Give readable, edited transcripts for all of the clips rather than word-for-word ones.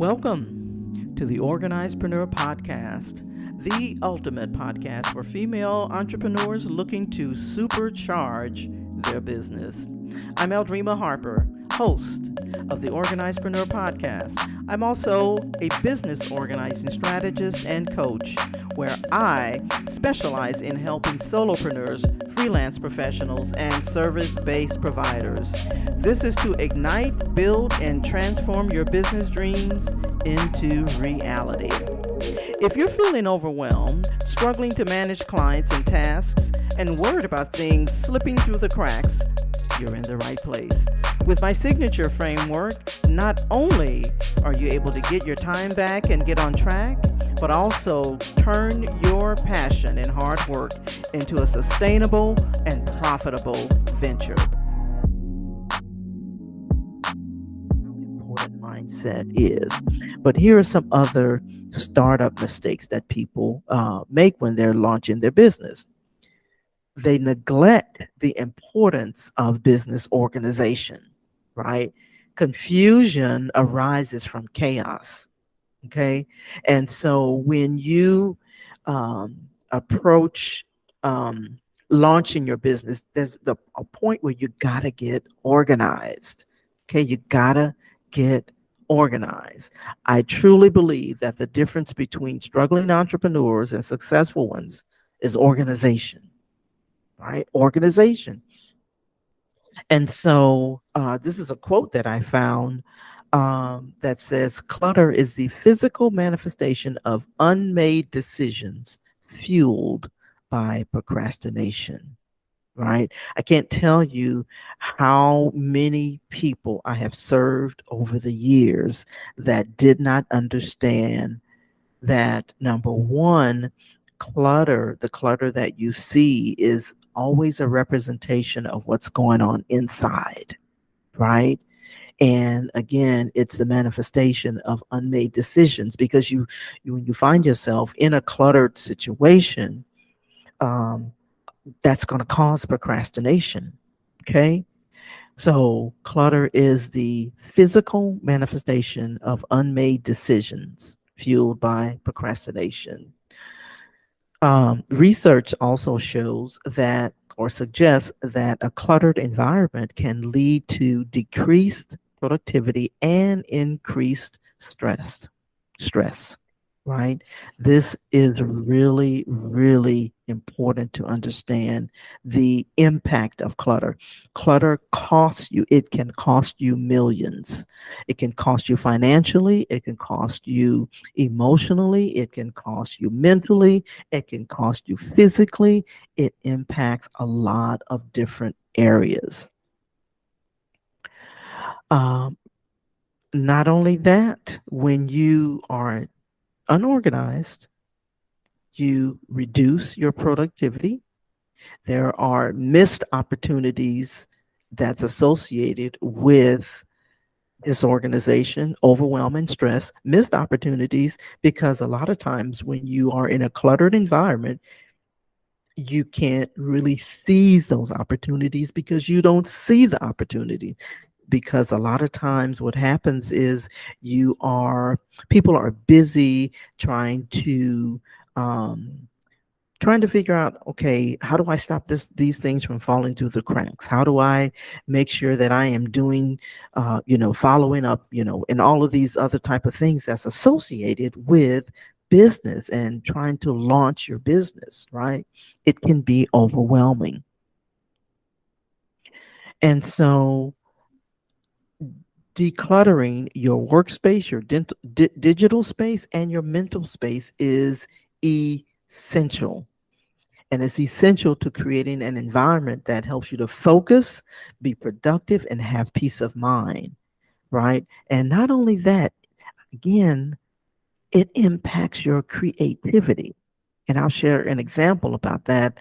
Welcome to the OrganizedPreneur podcast, the ultimate podcast for female entrepreneurs looking to supercharge their business. I'm Eldrima Harper, host of the OrganizedPreneur podcast. I'm also a business organizing strategist and coach, where I specialize in helping solopreneurs, freelance professionals, and service-based providers. This is to ignite, build, and transform your business dreams into reality. If you're feeling overwhelmed, struggling to manage clients and tasks, and worried about things slipping through the cracks, you're in the right place. With my signature framework, not only are you able to get your time back and get on track, but also turn your passion and hard work into a sustainable and profitable venture. How important mindset is. But here are some other startup mistakes that people make when they're launching their business. They neglect the importance of business organization, right? Confusion arises from chaos. Okay. And so when you approach launching your business, there's a point where you got to get organized. Okay. You got to get organized. I truly believe that the difference between struggling entrepreneurs and successful ones is organization, right? Organization. And so this is a quote that I found that says, clutter is the physical manifestation of unmade decisions fueled by procrastination, right? I can't tell you how many people I have served over the years that did not understand that, number one, the clutter that you see is always a representation of what's going on inside, right? And again, it's the manifestation of unmade decisions, because when you find yourself in a cluttered situation, that's going to cause procrastination. Okay. So clutter is the physical manifestation of unmade decisions fueled by procrastination. Research also shows that, or suggests that, a cluttered environment can lead to decreased productivity and increased stress, right? This is really, really important to understand the impact of clutter. Clutter costs you, it can cost you millions. It can cost you financially, it can cost you emotionally, it can cost you mentally, it can cost you physically. It impacts a lot of different areas. Not only that, when you are unorganized, you reduce your productivity. There are missed opportunities that's associated with disorganization, overwhelm, and stress. Missed opportunities because a lot of times when you are in a cluttered environment, you can't really seize those opportunities because you don't see the opportunity. Because a lot of times what happens is people are busy trying to figure out, okay, how do I stop these things from falling through the cracks? How do I make sure that I am doing, following up, and all of these other type of things that's associated with business and trying to launch your business, right? It can be overwhelming. And so decluttering your workspace, your digital space, and your mental space is essential. And it's essential to creating an environment that helps you to focus, be productive, and have peace of mind, right? And not only that, again, it impacts your creativity. And I'll share an example about that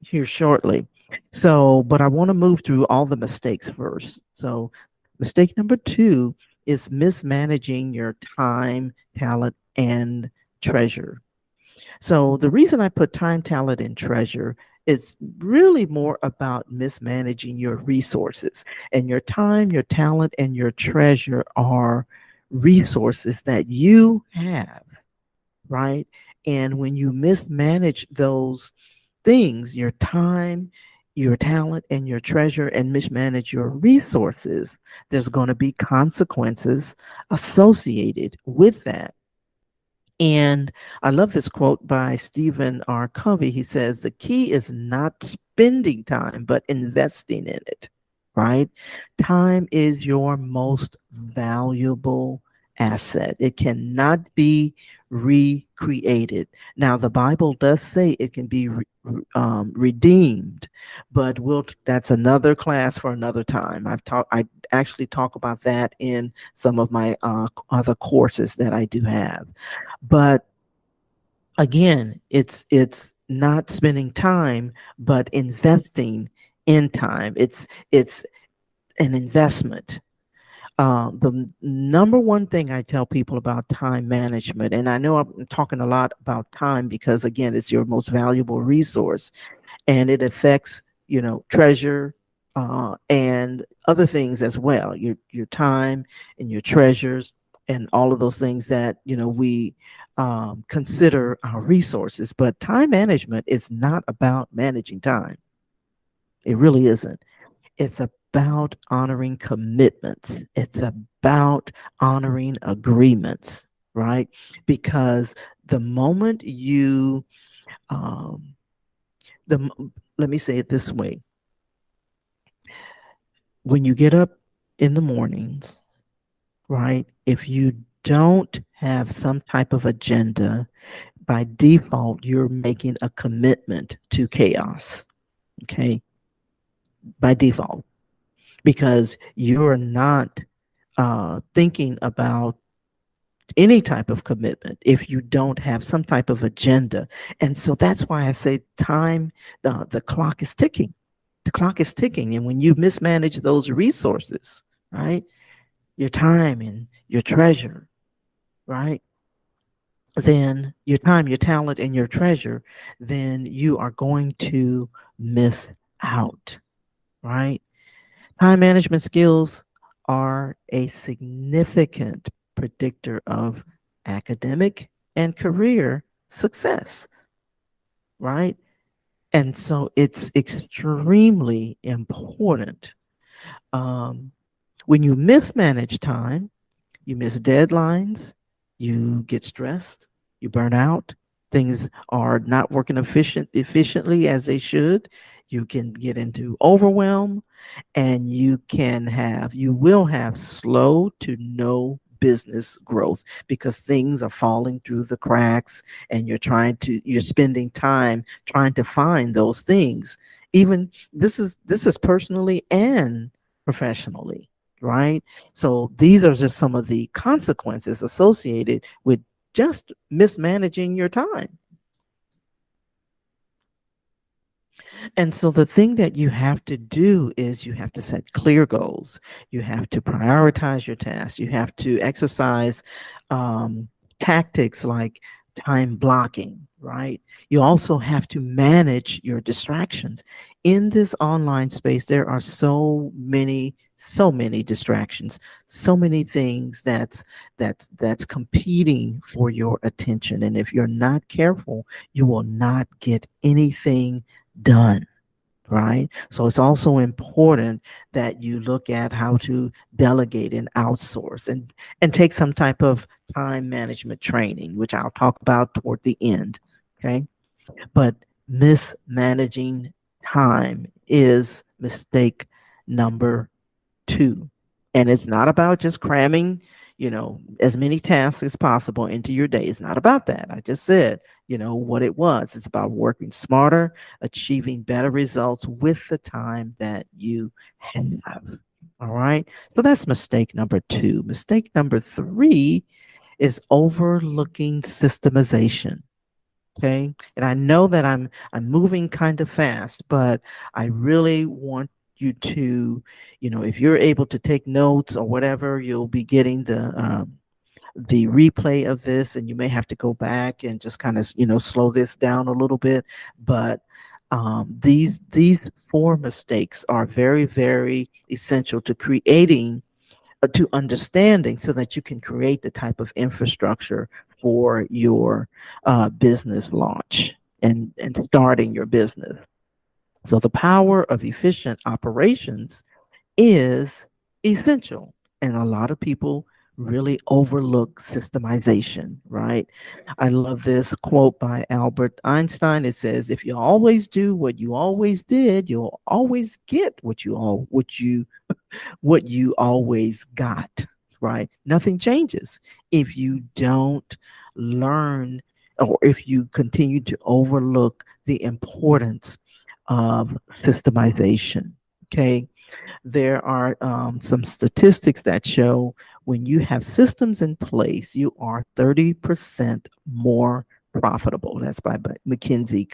here shortly. So, but I want to move through all the mistakes first. So, mistake number 2 is mismanaging your time, talent, and treasure. So the reason I put time, talent, and treasure is really more about mismanaging your resources. And your time, your talent, and your treasure are resources that you have, right? And when you mismanage those things, your time, your talent, and your treasure, and mismanage your resources, there's going to be consequences associated with that. And I love this quote by Stephen R. Covey. He says, the key is not spending time, but investing in it, right? Time is your most valuable asset. It cannot be recreated. Now, the Bible does say it can be redeemed, but that's another class for another time. I actually talk about that in some of my other courses that I do have. But again, it's not spending time, but investing in time. It's an investment. The number one thing I tell people about time management, and I know I'm talking a lot about time because again, it's your most valuable resource, and it affects treasure and other things as well, your time and your treasures and all of those things that we consider our resources. But time management is not about managing time. It really isn't. It's about honoring commitments. It's about honoring agreements, right? Because the moment you um, the let me say it this way: when you get up in the mornings, right? If you don't have some type of agenda, by default, you're making a commitment to chaos, okay? By default, because you're not thinking about any type of commitment if you don't have some type of agenda. And so that's why I say time, the clock is ticking. The clock is ticking. And when you mismanage those resources, right? Your time and your treasure, right? Then your time, your talent, and your treasure, then you are going to miss out, right? Time management skills are a significant predictor of academic and career success, right? And so it's extremely important. Um, when you mismanage time, you miss deadlines, you get stressed, you burn out, things are not working efficiently as they should. You can get into overwhelm, and you will have slow to no business growth because things are falling through the cracks, and you're spending time trying to find those things. Even this is personally and professionally, right? So these are just some of the consequences associated with just mismanaging your time. And so the thing that you have to do is you have to set clear goals. You have to prioritize your tasks. You have to exercise um, tactics like time blocking, right? You also have to manage your distractions. In this online space, there are so many distractions, so many things that's competing for your attention. And if you're not careful, you will not get anything done, right? So it's also important that you look at how to delegate and outsource and take some type of time management training, which I'll talk about toward the end, okay? But mismanaging time is mistake number two. And it's not about just cramming, as many tasks as possible into your day. It's not about that. I just said, what it was. It's about working smarter, achieving better results with the time that you have. All right. So that's mistake number two. Mistake number three is overlooking systemization. Okay. And I know that I'm moving kind of fast, but I really want you to, if you're able to take notes or whatever, you'll be getting the replay of this, and you may have to go back and just kind of, slow this down a little bit. But these four mistakes are very, very essential to creating to understanding so that you can create the type of infrastructure for your business launch and starting your business. So the power of efficient operations is essential. And a lot of people really overlook systemization, right? I love this quote by Albert Einstein. It says, if you always do what you always did, you'll always get what you always got, right? Nothing changes if you don't learn or if you continue to overlook the importance of systemization. Okay. There are some statistics that show when you have systems in place, you are 30% more profitable. That's by McKinsey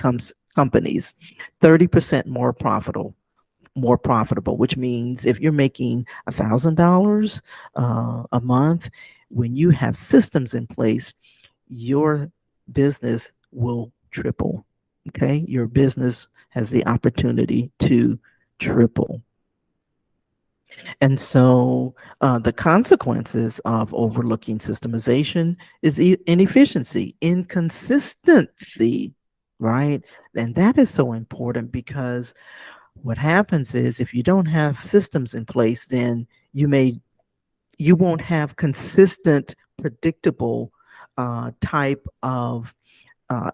companies, 30% more profitable, which means if you're making $1,000 a month, when you have systems in place, your business will triple. Okay, your business has the opportunity to triple. And so the consequences of overlooking systemization is inefficiency, inconsistency, right? And that is so important because what happens is if you don't have systems in place, then you won't have consistent, predictable type of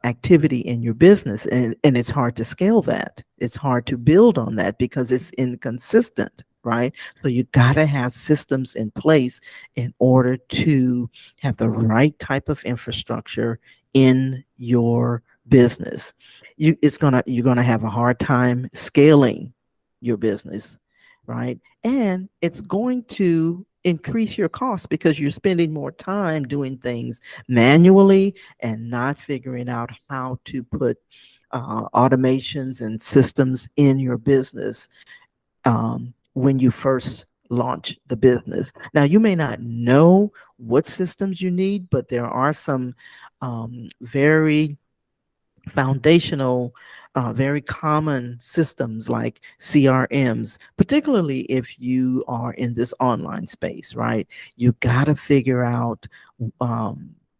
activity in your business, and it's hard to scale that. It's hard to build on that because it's inconsistent, right? So you got to have systems in place in order to have the right type of infrastructure in your business. You're gonna have a hard time scaling your business, right? And it's going to increase your costs because you're spending more time doing things manually and not figuring out how to put automations and systems in your business when you first launch the business. Now, you may not know what systems you need, but there are some very foundational, very common systems like CRMs, particularly if you are in this online space, right? You got to figure out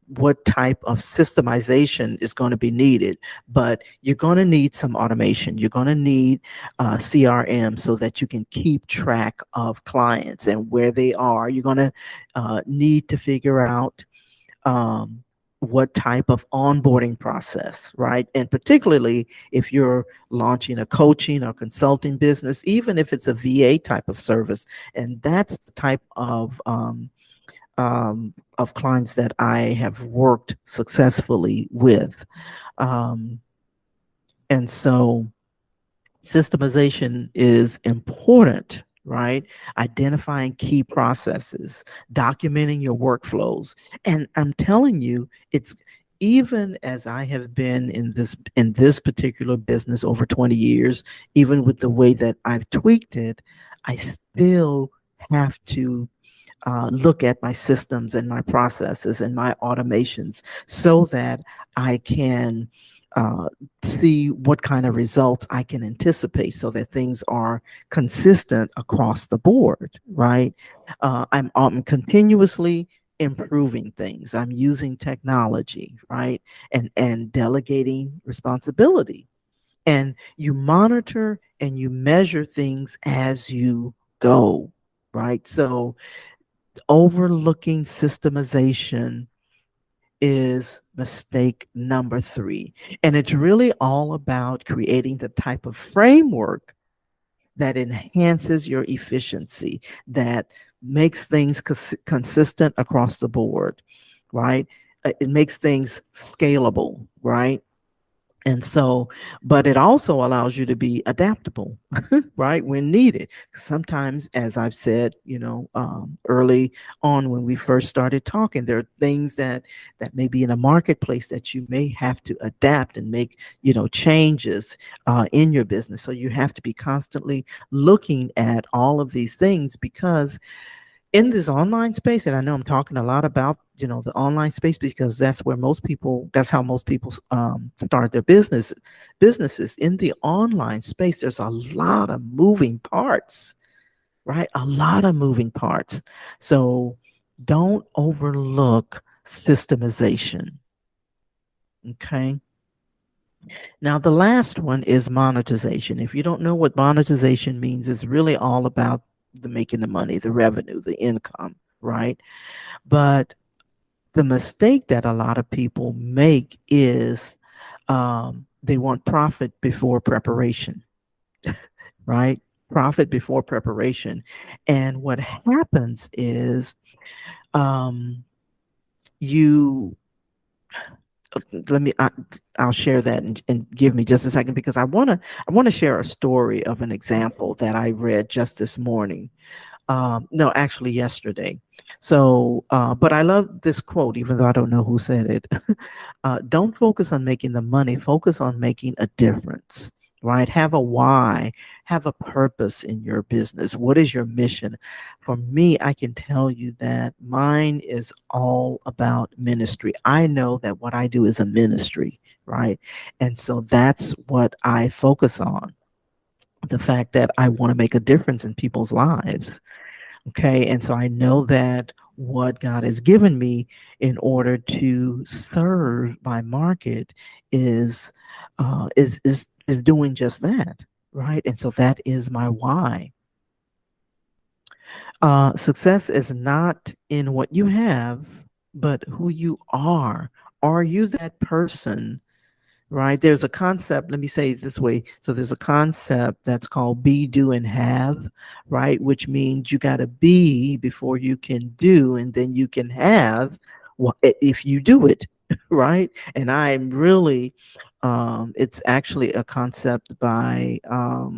what type of systemization is going to be needed, but you're going to need some automation. You're going to need CRM so that you can keep track of clients and where they are. You're going to need to figure out what type of onboarding process, right? And particularly if you're launching a coaching or consulting business, even if it's a VA type of service, and that's the type of clients that I have worked successfully with. And so systemization is important, right? Identifying key processes, documenting your workflows. And I'm telling you, it's even as I have been in this particular business over 20 years, even with the way that I've tweaked it, I still have to look at my systems and my processes and my automations so that I can see what kind of results I can anticipate so that things are consistent across the board, right? I'm continuously improving things. I'm using technology, right? And delegating responsibility. And you monitor and you measure things as you go, right? So overlooking systemization is mistake number 3. And it's really all about creating the type of framework that enhances your efficiency, that makes things consistent across the board, right? It makes things scalable, right? And so, but it also allows you to be adaptable, right, when needed. Sometimes, as I've said, early on when we first started talking, there are things that may be in a marketplace that you may have to adapt and make, changes in your business. So you have to be constantly looking at all of these things because in this online space, and I know I'm talking a lot about, the online space because that's how most people start their businesses. In the online space, there's a lot of moving parts, right? A lot of moving parts. So don't overlook systemization. Okay. Now, the last one is monetization. If you don't know what monetization means, it's really all about the making the money, the revenue, the income, right? But the mistake that a lot of people make is they want profit before preparation, right? Profit before preparation. And what happens is um, you let me I'll share that and give me just a second because I want to share a story of an example that I read just this morning. No, actually yesterday. So, but I love this quote, even though I don't know who said it. Don't focus on making the money, focus on making a difference, right? Have a why, have a purpose in your business. What is your mission? For me, I can tell you that mine is all about ministry. I know that what I do is a ministry, right? And so that's what I focus on, the fact that I want to make a difference in people's lives. Okay. And so I know that what God has given me in order to serve my market is is doing just that. Right. And so that is my why. Success is not in what you have, but who you are. Are you that person, right? There's a concept, let me say it this way. So there's a concept that's called be, do, and have, right? Which means you got to be before you can do, and then you can have if you do it, right? And I'm really, it's actually a concept by, oh,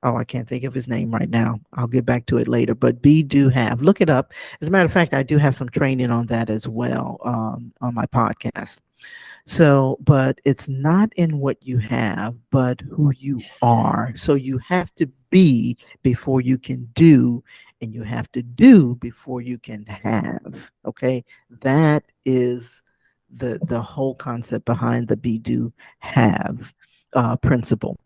I can't think of his name right now. I'll get back to it later. But be, do, have. Look it up. As a matter of fact, I do have some training on that as well on my podcast. So, but it's not in what you have, but who you are. So you have to be before you can do, and you have to do before you can have. Okay. That is the whole concept behind the be, do, have principle.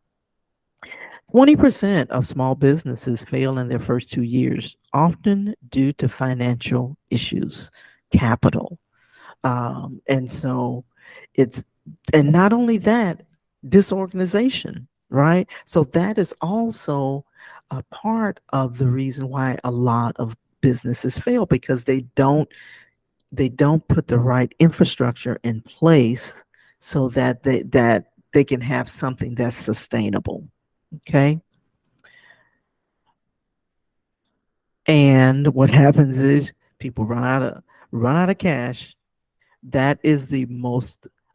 20% of small businesses fail in their first 2 years, often due to financial issues, capital. And so it's, and not only that, disorganization, right? So that is also a part of the reason why a lot of businesses fail, because they don't put the right infrastructure in place so that they can have something that's sustainable. Okay. And what happens is people run out of cash. That is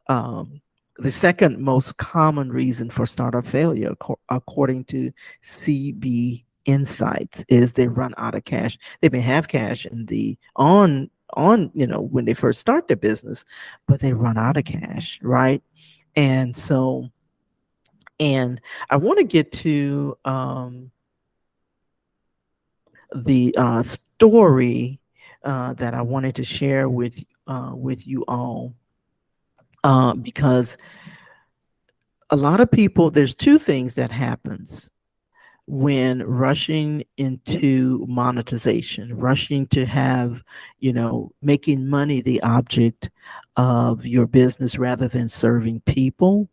um, the second most common reason for startup failure, according to CB Insights, is they run out of cash. They may have cash in the on when they first start their business, but they run out of cash, right? And so, and I want to get to the story that I wanted to share with you all, because a lot of people, there's two things that happens when rushing into monetization, rushing to have, making money the object of your business rather than serving people.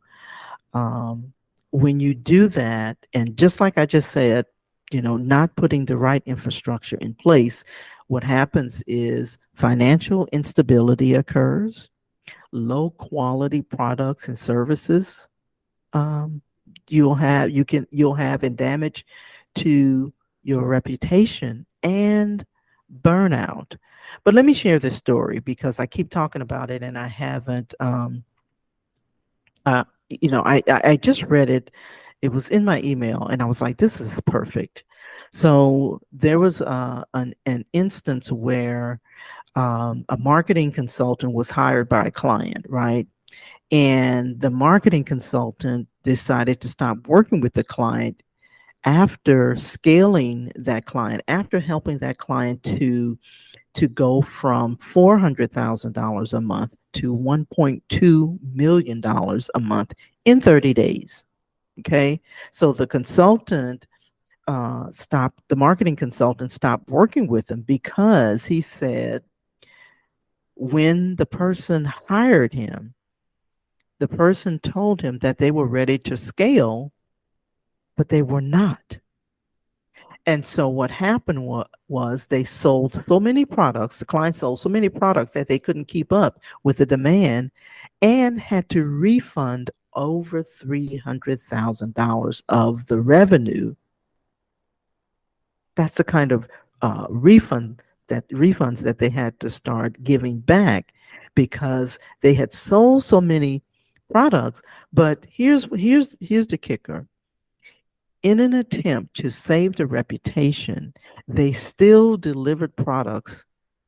um, when you do that, and just like I just said, not putting the right infrastructure in place, what happens is financial instability occurs, low quality products and services, um, you'll have and damage to your reputation and burnout. But let me share this story because I keep talking about it and I haven't I just read it. It was in my email, and I was like, "This is perfect." So there was an instance where a marketing consultant was hired by a client, right? And the marketing consultant decided to stop working with the client after scaling that client, after helping that client to go from $400,000 a month to $1.2 million a month in 30 days. Okay. So the consultant stopped, the marketing consultant stopped working with him because he said when the person hired him, the person told him that they were ready to scale, but they were not. And so what happened was they sold so many products, the client sold so many products that they couldn't keep up with the demand and had to refund over $300,000 of the revenue. That's the kind of refunds that they had to start giving back because they had sold so many products. But here's the kicker. In an attempt to save the reputation, they still delivered products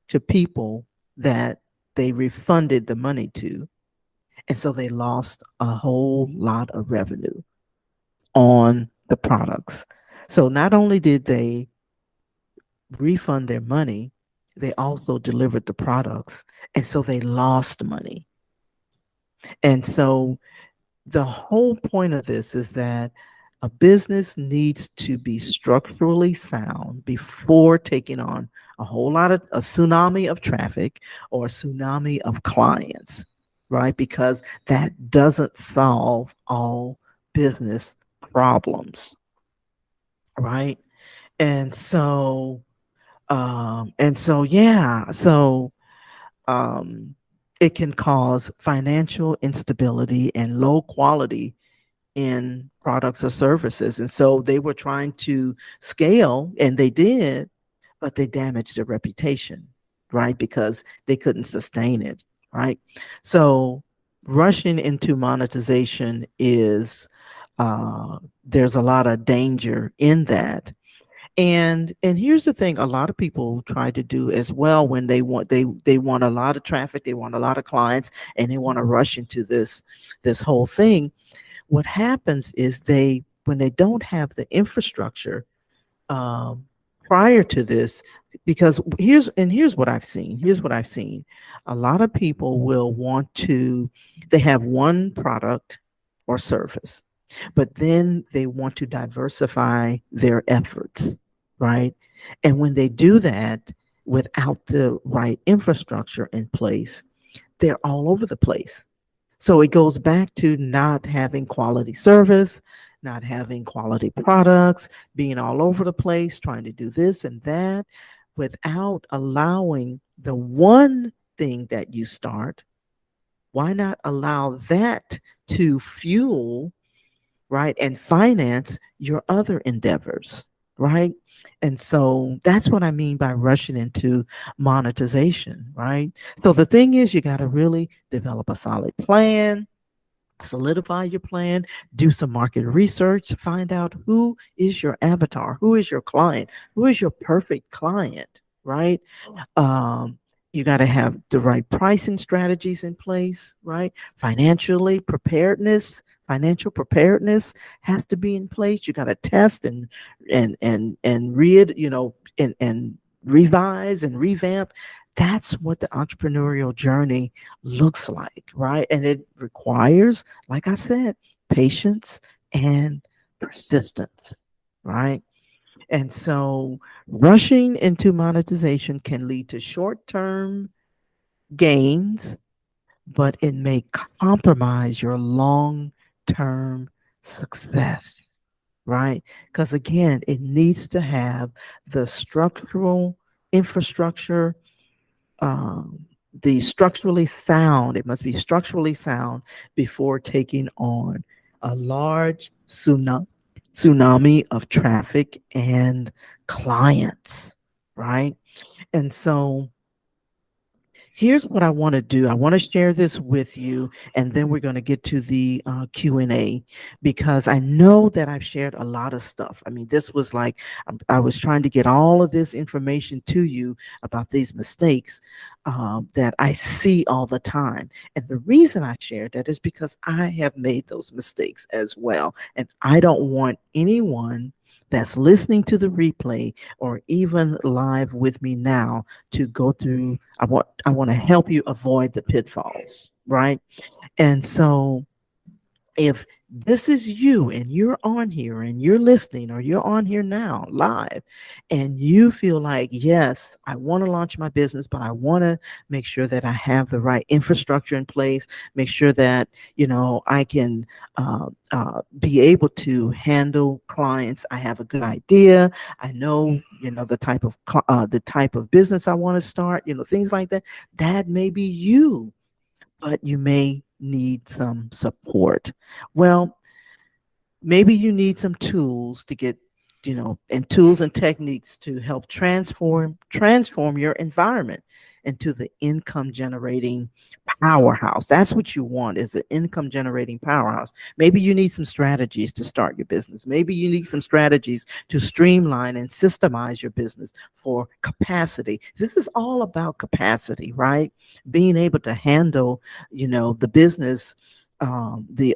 to people that they refunded the money to. And so they lost a whole lot of revenue on the products. So not only did they refund their money, they also delivered the products. And so they lost money. And so the whole point of this is that a business needs to be structurally sound before taking on a whole lot of a tsunami of traffic or a tsunami of clients, right? Because that doesn't solve all business problems, right? And so, yeah, um, it can cause financial instability and low quality in products or services. And so they were trying to scale, and they did, but they damaged their reputation, right? Because they couldn't sustain it, right? So rushing into monetization is, there's a lot of danger in that. And here's the thing, a lot of people try to do as well when they want a lot of traffic, they want a lot of clients, and they want to rush into this whole thing. What happens is they when they don't have the infrastructure um, prior to this, because here's what I've seen. Here's what I've seen. A lot of people will want to. They have one product or service, but then they want to diversify their efforts, right? And when they do that without the right infrastructure in place, they're all over the place. So it goes back to not having quality service, not having quality products, being all over the place, trying to do this and that without allowing the one thing that you start. Why not allow that to fuel, right, and finance your endeavors, endeavors, right? And so that's what I mean by rushing into monetization, right? So the thing is, you got to really develop a solid plan, solidify your plan, do some market research, find out who is your avatar, who is your client, who is your perfect client, right? Um, you got to have the right pricing strategies in place, right? Financial preparedness has to be in place. You got to test and read, and revise and revamp. That's what the entrepreneurial journey looks like, right? And it requires, like I said, patience and persistence, right? And so rushing into monetization can lead to short term gains, but it may compromise your long term success, right? Because again, it needs to have the structural infrastructure, the structurally sound. It must be structurally sound before taking on a large tsunami of traffic and clients, right? And so here's what I want to do. I want to share this with you, and then we're going to get to the Q&A, because I know that I've shared a lot of stuff. I mean, this was like I was trying to get all of this information to you about these mistakes that I see all the time. And the reason I shared that is because I have made those mistakes as well. And I don't want anyone that's listening to the replay or even live with me now to go through. I want to help you avoid the pitfalls, right? And so if this is you, and you're on here and you're listening, or you're on here now live, and you feel like, yes, I want to launch my business, but I want to make sure that I have the right infrastructure in place, make sure that, I can be able to handle clients. I have a good idea. I know, the type of business I want to start, things like that. That may be you, but you may need some support. Well, maybe you need some tools to get, and tools and techniques to help transform your environment into the income generating powerhouse. That's what you want, is an income generating powerhouse. Maybe you need some strategies to start your business. Maybe you need some strategies to streamline and systemize your business for capacity. This is all about capacity, right? Being able to handle, the business, the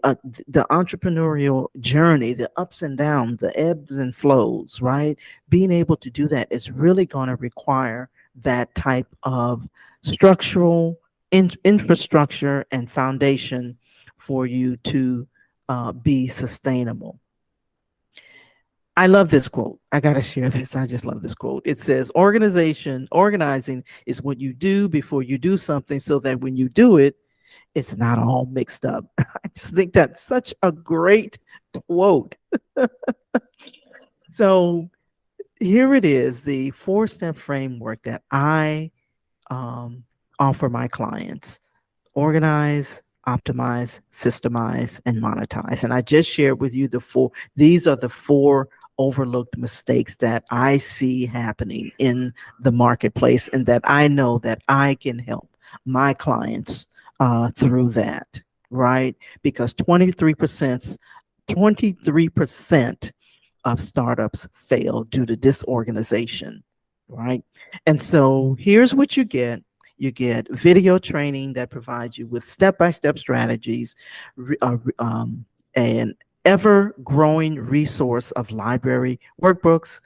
entrepreneurial journey, the ups and downs, the ebbs and flows, right? Being able to do that is really going to require that type of structural infrastructure and foundation for you to be sustainable. I love this quote. I got to share this. I just love this quote. It says, organizing is what you do before you do something, so that when you do it, it's not all mixed up. I just think that's such a great quote. So here it is, the 4-step framework that I offer my clients: organize, optimize, systemize, and monetize. And I just shared with you these are the 4 overlooked mistakes that I see happening in the marketplace, and that I know that I can help my clients through that, right? Because 23% of startups fail due to disorganization, right? And so here's what you get. You get video training that provides you with step-by-step strategies, an ever-growing resource of library workbooks,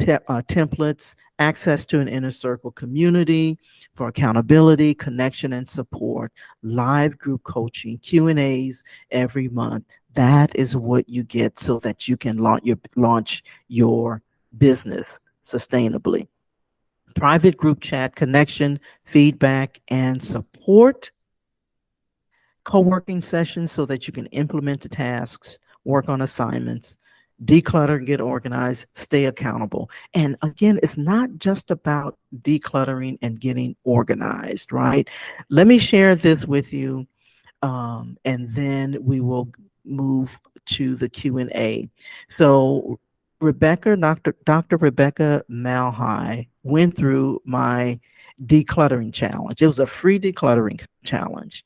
templates, access to an inner circle community for accountability, connection, and support, live group coaching, Q&As every month. That is what you get so that you can launch your business sustainably. Private group chat, connection, feedback, and support. Co-working sessions so that you can implement the tasks, work on assignments, declutter and get organized, stay accountable. And again, it's not just about decluttering and getting organized, right? Let me share this with you, and then we will move to the Q&A. So Dr. Rebecca Malhai went through my decluttering challenge. It was a free decluttering challenge.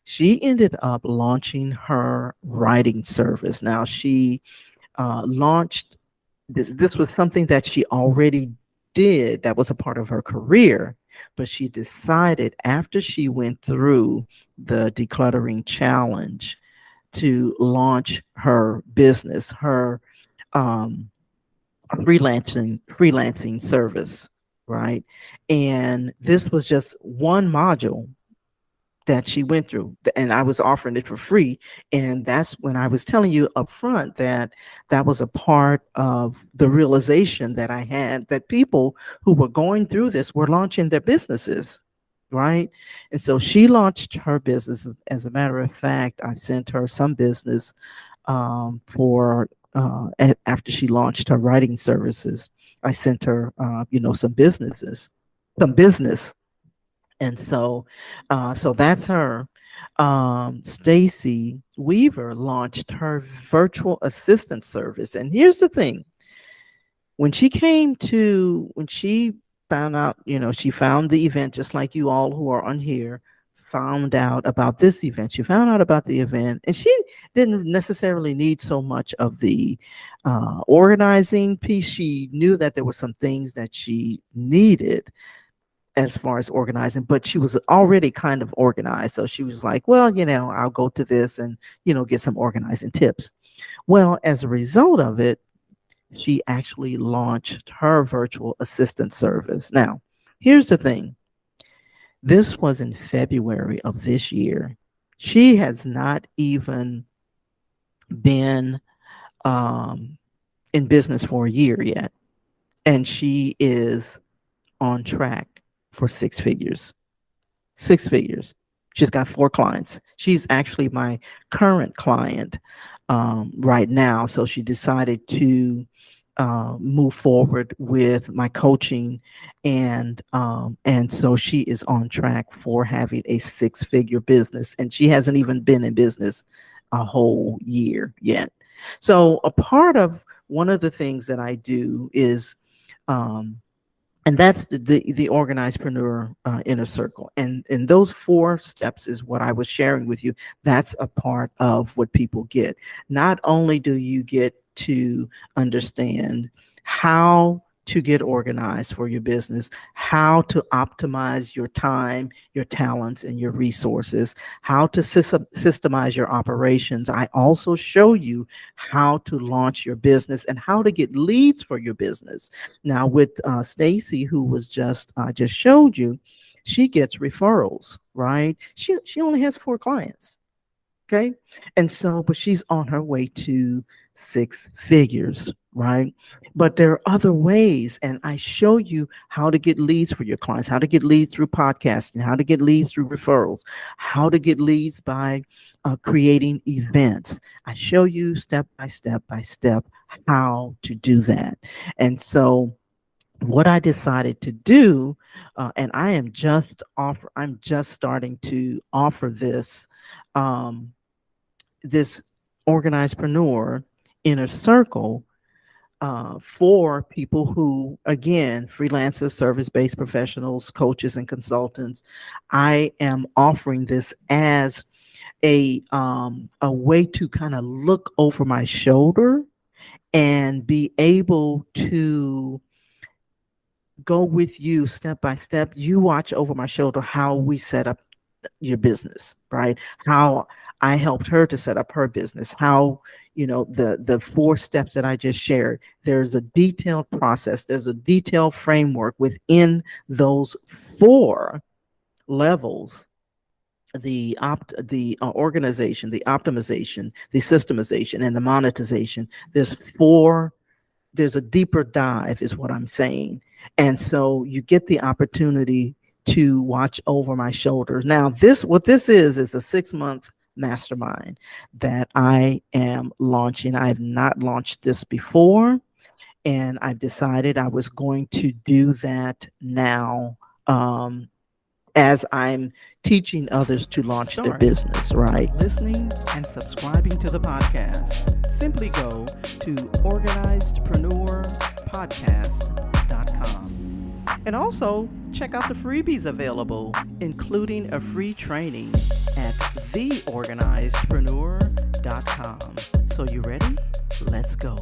She ended up launching her writing service. Now, she launched this. This was something that she already did, that was a part of her career, but she decided, after she went through the decluttering challenge, to launch her business, her freelancing service, right? And this was just one module that she went through, and I was offering it for free. And that's when I was telling you up front that that was a part of the realization that I had, that people who were going through this were launching their businesses, right? And so she launched her business. As a matter of fact, I sent her some business for after she launched her writing services. I sent her some business. And so that's her. Stacy Weaver launched her virtual assistant service. And here's the thing: when she found out, she found the event, just like you all who are on here found out about this event. She found out about the event, and she didn't necessarily need so much of the organizing piece. She knew that there were some things that she needed as far as organizing, but she was already kind of organized. So she was like, well, I'll go to this and, get some organizing tips. Well, as a result of it, she actually launched her virtual assistant service. Now, here's the thing. This was in February of this year. She has not even been um, in business for a year yet, and she is on track for six figures. Six figures. She's got four clients. She's actually my current client right now. So she decided to move forward with my coaching, and so she is on track for having a six-figure business, and she hasn't even been in business a whole year yet. So a part of one of the things that I do is um, and that's the organizedpreneur inner circle, and those four steps is what I was sharing with you. That's a part of what people get. Not only do you get to understand how to get organized for your business, how to optimize your time, your talents, and your resources, how to systemize your operations. I also show you how to launch your business and how to get leads for your business. Now, with Stacy, who was just showed you, she gets referrals, right? She only has four clients, okay, and so but she's on her way to six figures, right? But there are other ways, and I show you how to get leads for your clients, how to get leads through podcasting, how to get leads through referrals, how to get leads by creating events. I show you step by step by step how to do that, and so what I decided to do, and I'm just starting to offer this organizedpreneur inner circle for people who, again, freelancers, service-based professionals, coaches, and consultants. I am offering this as a way to kind of look over my shoulder and be able to go with you step by step. You watch over my shoulder how we set up your business, right? How I helped her to set up her business, how, the four steps that I just shared. There's a detailed process, there's a detailed framework within those four levels: the organization, the optimization, the systemization, and the monetization. There's a deeper dive, is what I'm saying. And so you get the opportunity to watch over my shoulders. Now, what this is a 6-month mastermind that I am launching. I have not launched this before, and I've decided I was going to do that now, as I'm teaching others to launch their business, right? Listening and subscribing to the podcast. Simply go to organizedpreneurpodcast.com. And also check out the freebies available, including a free training at theorganizedpreneur.com. So you ready? Let's go.